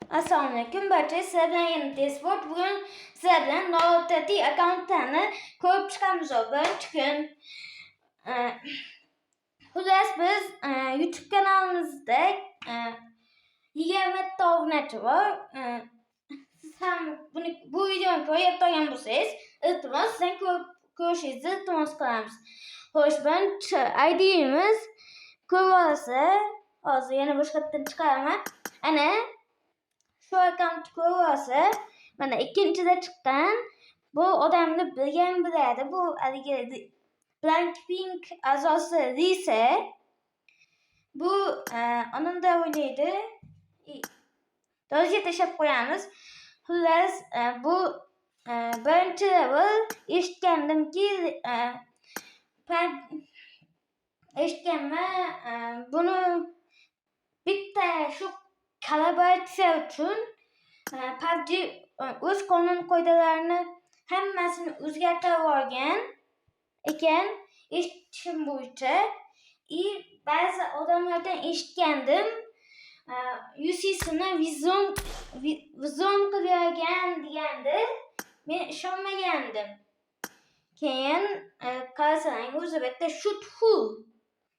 Assalomu alaykum barcha, sizlar bilan yana Tesport. Bugun sizlar bilan noodatiy akkauntlarni ko'rib chiqamiz. Birinchi kun xullas biz YouTube kanalimizda 20 ta obunachi bor. Siz ham bu videoni ko'rib qolgan bo'lsangiz, iltimos sizdan ko'rishingizni iltimos qilamiz. Xo'sh, birinchi ID'miz ko'rib olasiz. Hozir yana boshqatdan chiqaraman. Ana şu akkauntni ko'rib olasiz. Mana ikkinchida chiqqan. Bu odamni bilgan biladi. Bu haligi Blackpink a'zosi Lisa. Bu onunda o'ynaydi. Do'ziga tashlab qo'yamiz. Xullas, bu birinchi level eshitgandimki, eshitganman, buni bitta shu kollaboratsiya uchun PUBG o'z qonun qoidalarini hammasini o'zgartirib yuborgan ekan, eshitishim bo'yicha. Ba'zi odamlardan eshitgandim, UC'sini vizon qilgan degandi. Men ishonmagandim. Keyin qarasang, o'zi bitta shootful.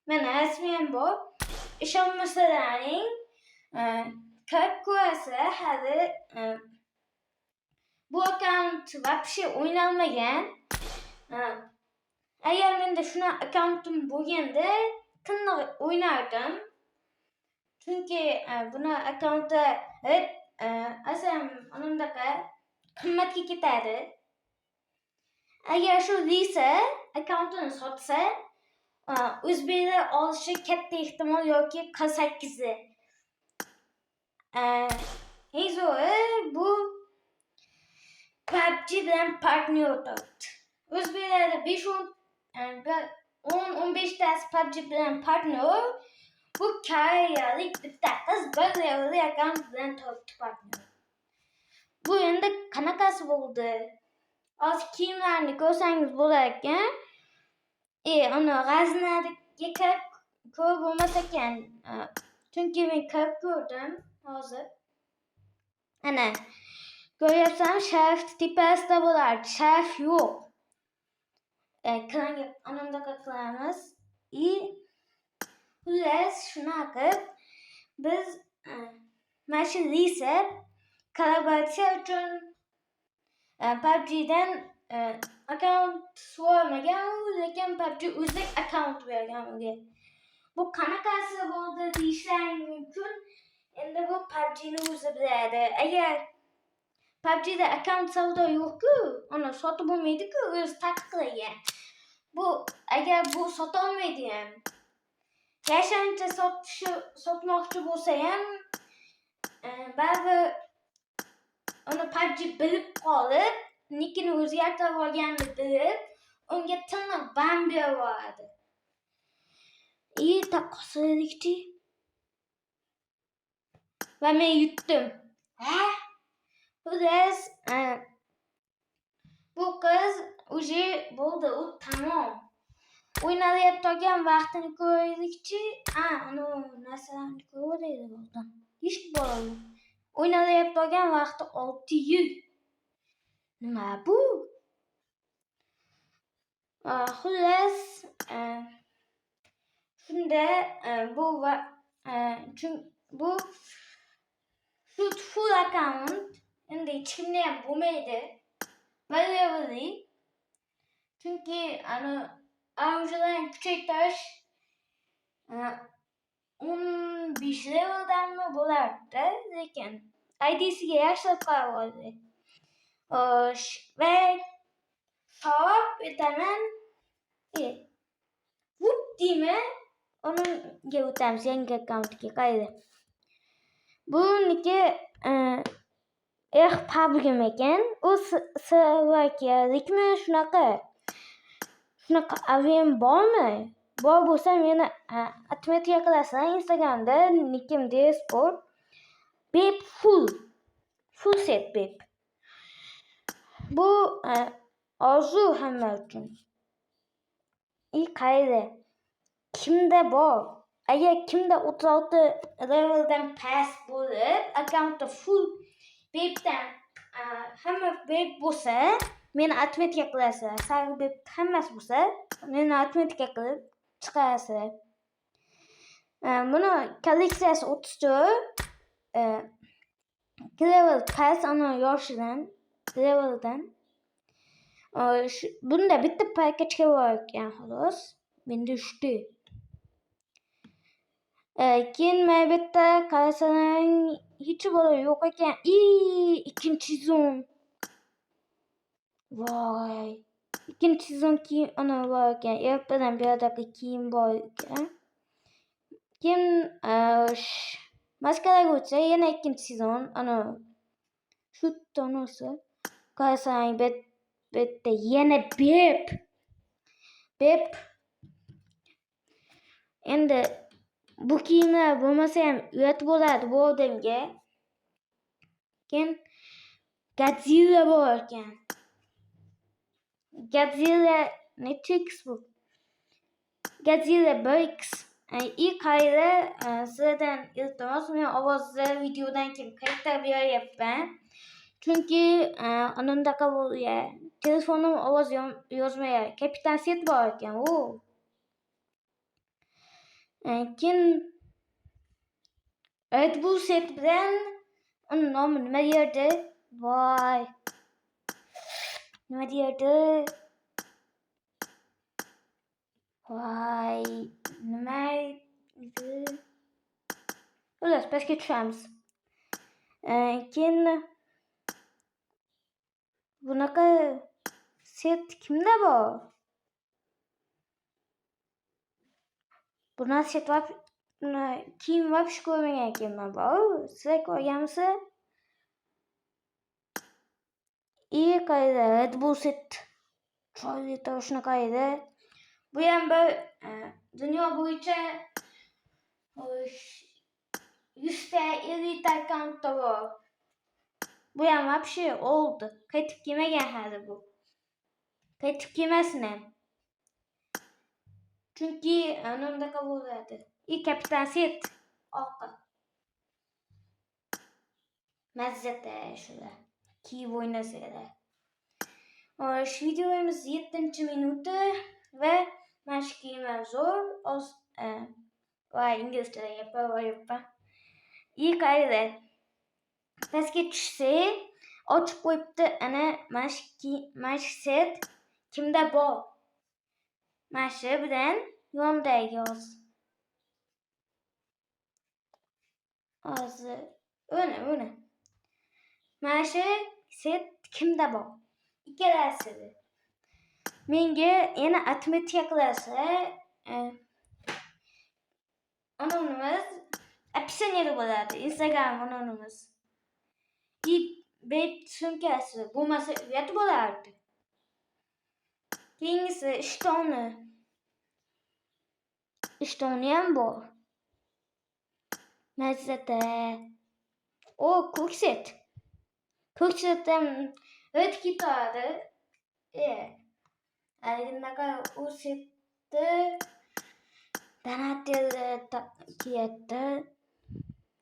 Mana rasmiyan bor. Ishonmasalaring kirib ko'rasiz. Hali bu akkaunt вообще o'ynalmagan. Agar menda shunaqa akkauntim bo'lganda tinnoq o'ynardim. Chunki buni akkauntda aslan undaqa qimmatga ketadi. Agar shu Lisa akkauntini sotsa, o'zbeklar olishi katta ehtimol yoki Q8'i. Eng zo'ri bu PUBG bilan partnyor topdi. O'zbeklarda 10-15 tasi PUBG bilan partnyor. Bu koreyalik bitta qiz bir levelli akkaunt bilan topdi partnyor. Bu endi qanaqasi bo'ldi? Hozir kiyimlarni ko'rsangiz bo'lar ekan. Uni g'aznariga ko'rib bo'lmas ekan. Chunki men kirib ko'rdim hozir. Ana, ko'ryapsan, sharf tepasida bo'lardi. Sharf yo'q. Kranga anamdaqa qilamiz. Xullas, shunaqa biz mana shu Lisa kollaboratsiya uchun PUBG'dan akkaunt so'ramagan, lekin PUBG o'zbek akkaunt bergan unga. Bu qanaqasi bo'ldi deyishlaring mumkin. Endi bu PUBG'ni o'zi biladi. Agar PUBG'da akkaunt savdo yo'q-ku, uni sotib bo'lmaydi-ku, o'zi taqiqlagan. Bu agar bu sota olmaydi ham. Yashancha sotmoqchi bo'lsa ham, ba'zi uni PUBG bilib qolib, nikini o'zgartirib olganini bilib, unga tiniq ban berib yuboradi. Taqqosladik-chi. Va men yutdim. Xullas, bu qiz уже bo'ldi, u tamom. O'ynalayotgan vaqtini ko'raylikchi. Uni narsalarni ko'raylik bo'ldim. Ish bor. O'ynalayotgan vaqti 600. Nima bu? Xullas, shunda bu full account endi hech kimda ham bo'lmaydi. Bilaveradi. Chunki orujlarni kuchaytirish 15 leveldanmi bo'lardi, lekin ID'siga yaxshilab qarab oldi. Xo'sh, va savob etaman. Vupdimi? Unga o'tamiz yangi akkauntga. Qayda? Buniki PUBG'm ekan. U slovakiyalikmi shunaqa avem bormi? Bor bo'lsa meni atmetga qilasizlar Instagramda, nikim Tesport. Bep full set bep. Bu orzu hamma uchun. Qayda? Kimda bor? agar kimda 36 leveldan past bo'lib, akkauntda full bebdan hamma beb bo'lsa, meni atmetika qilasizlar. Sari beb hammasi bo'lsa, meni atmetika qilib chiqarasizlar. Buni kolleksiyasi 34. Level past ana yoshidan, leveldan. Bunda bitta paketga bor ekan, xolos. Menda 3 ta. Keyin mana bu yerda qarasang hech bola yo'q ekan. Ikkinchi sezon. Voy. Ikkinchi sezon kiyim ana bor ekan. Ertadan birodagi kiyim bor ekan. Keyin maskaraga o'tsa yana ikkinchi sezon ana shu tonosi. Qarasang bu yerda yana beb. Endi bu kiyimlar bo'lmasa ham uyat bo'ladi bu odamga. Keyin Godzilla bor ekan. Godzilla Netflix bu. Godzilla 1x. İlk ayda sizlardan iltimos, men ovozli videodan keyin qaytarib beryapman. Chunki anandaqa bo'lgan. Telefonim ovoz yozmayapti. Kapitan Set bor ekan u. Keyin Red Bull set bilan uni nomi nima derdi? Voy. Nima derdi? Voy, nima edi? Xullas, pastga tushamiz. Keyin bunaqa set kimda bor? Buni set va kiyim вообще ko'rmagan ekanman. Sizlar ko'rganmisiz? Qayda Red Bull set. Chiroyli shunaqa edi. Bu ham bir dunyo bo'yicha 100 ta 50 ta akkauntda bor. Bu ham вообще old. Qaytib kelmagan hali bu. Qaytib kelmasin ham. Chunki anondaqa bo'ladi. Kapitan Set oqqa. Mazzata shular. Kiyib o'ynasanglar. Shu videomiz 7-minuti va mana shu kiyimlar zo'r. Va ingliz tilida gapiryapman. Qayda pastga tushsak, ochib qo'yibdi. Ana mana shu set kimda bor? Mana shu bilan yondagi yoz. Hozir uni. Mana shu set kimda bor? Ikkalasi. Menga yana atmetika qilasizlar. Anonimiz описаниеda bo'ladi. Instagram anonimiz. Bet sumkasi bo'lmasa uyat bo'lardi. Keyingisi ishtoni ham bor. Mazzata. Ko'kset. Ko'kset ham o'tib ketadi. Alinaqa u setni donaterda kiyatdi.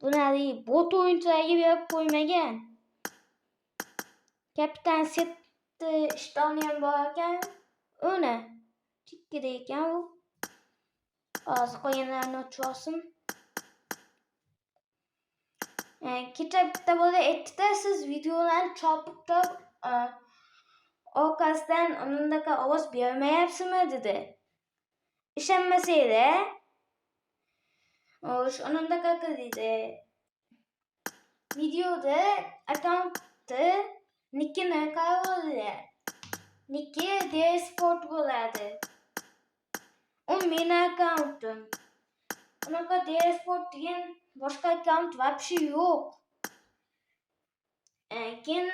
Buni bot o'yinchilarga berib qo'ymagan. Kapitan Setni ishtoni ham bor ekan. Uni tikkida ekan u. Hozir qo'yinlarni ochib olsin. Kecha bitta bola aytdi-da, siz videolarni chopib turib orqasidan undaqa ovoz bermayapsizmi dedi. Ishonmasanglar, undaqa qildi. Videoda akkauntni nickini qaranglar. Nicki Sport bo'ladi. U meni akkauntim. Unaqa Sport degan boshqa akkaunt вообще yo'q. Keyin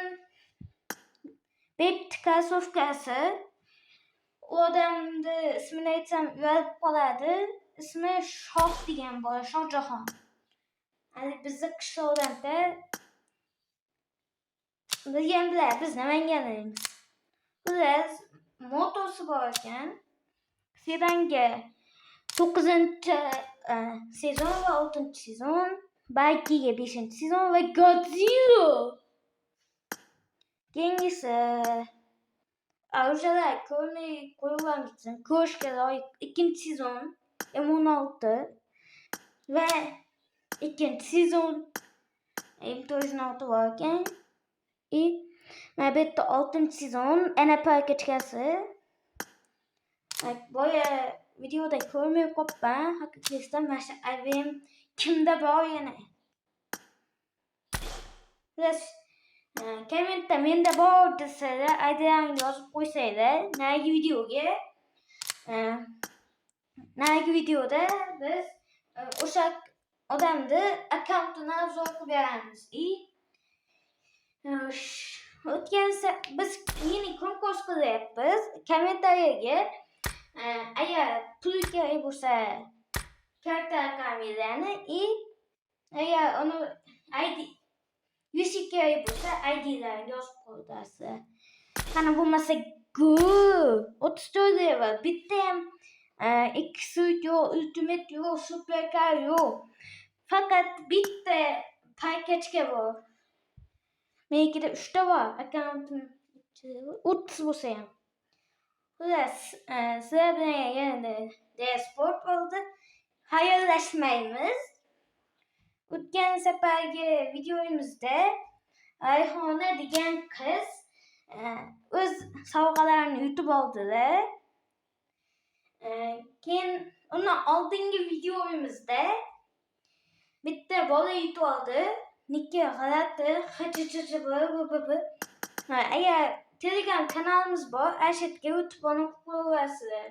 Bep kasofkasi. U odamni ismini aytsam uyalib qoladi. Ismi Shoh degan bola, Shohjahon. Hali bizni qishloqda bilganlar, biz Namanganlikmiz. Xullas, motosi bor ekan. Sedanga 9 sezon ve 6. sezon. Belki 5. sezon ve Godzilla. Yengisi Avcılar Körneği koyulan gitsin. Köşke layık 2. sezon M16 ve 2. sezon M96 varken Mabette 6. sezon NFL keçkesi. Böyle videoda görmüyor ben hakikaten mesela evim kimde var yani. Biraz Kemente mende var deseydi aydan yazıp koysaydı nergi videoya nergi videoda biz uşak odamda accountuna zor veremiz. O'tgan biz yeni konkurs qilyapmiz. Kommentariyaga agar pul kerak bo'lsa karta raqamlarini agar uni ID yuzga kerak bo'lsa ID'larni yozib qo'yasiz. Qani bo'lmasa ko'p 34 lira bitta ham Exuit yo'q, Ultimate yo'q, Supercar yo'q. Faqat bitta paketga bor. Menikida 3 ta bor. Accountim 30 bo'lsa ham. Xullas, sizlar bilan yana sport bo'ldi. Xayrlashmaymiz. O'tgan safargi videomizda Ayxona degan qiz o'z sovg'alarini yutib oldilar. Keyin uni oldingi videomizda bitta bola yutib oldi. Niki g'alati, agar Telegram kanalimiz bor, ashitga o'tib olib qo'yasizlar.